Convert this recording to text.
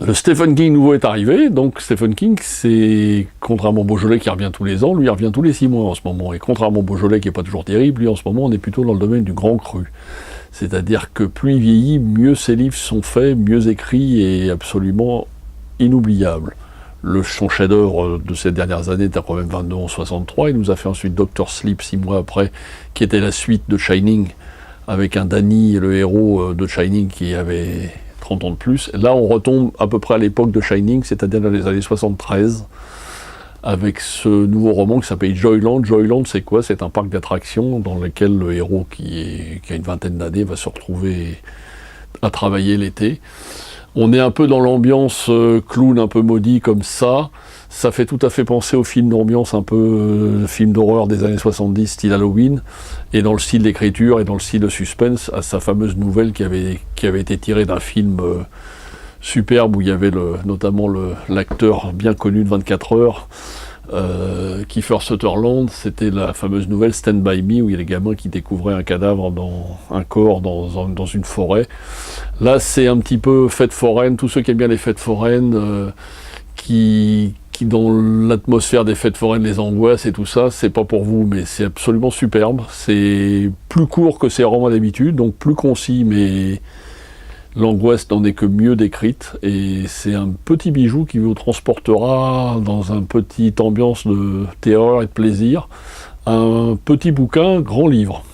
Le Stephen King nouveau est arrivé, donc Stephen King, c'est, contrairement à Beaujolais qui revient tous les ans, lui il revient tous les 6 mois en ce moment, et contrairement à Beaujolais qui n'est pas toujours terrible, lui en ce moment on est plutôt dans le domaine du grand cru. C'est-à-dire que plus il vieillit, mieux ses livres sont faits, mieux écrits et absolument inoubliables. Son chef-d'œuvre de ces dernières années était quand même 22-11-63, il nous a fait ensuite Dr. Sleep 6 mois après, qui était la suite de Shining, avec un Danny, le héros de Shining qui avait 30 ans de plus. Là, on retombe à peu près à l'époque de Shining, c'est-à-dire dans les années 73, avec ce nouveau roman qui s'appelle Joyland. Joyland, c'est quoi? C'est un parc d'attractions dans lequel le héros qui a une vingtaine d'années va se retrouver à travailler l'été. On est un peu dans l'ambiance clown un peu maudit comme ça. Ça fait tout à fait penser au film d'ambiance un peu film d'horreur des années 70, style Halloween, et dans le style d'écriture et dans le style de suspense, à sa fameuse nouvelle qui avait été tirée d'un film superbe où il y avait notamment l'acteur bien connu de 24 heures, Kiefer Sutherland. C'était la fameuse nouvelle Stand By Me où il y a les gamins qui découvraient un cadavre un corps dans une forêt. Là c'est un petit peu fête foraine, tous ceux qui aiment bien les fêtes foraines, qui dans l'atmosphère des fêtes foraines, les angoisses et tout ça, c'est pas pour vous, mais c'est absolument superbe. C'est plus court que ces romans d'habitude, donc plus concis, mais l'angoisse n'en est que mieux décrite, et c'est un petit bijou qui vous transportera dans une petite ambiance de terreur et de plaisir. Un petit bouquin, grand livre.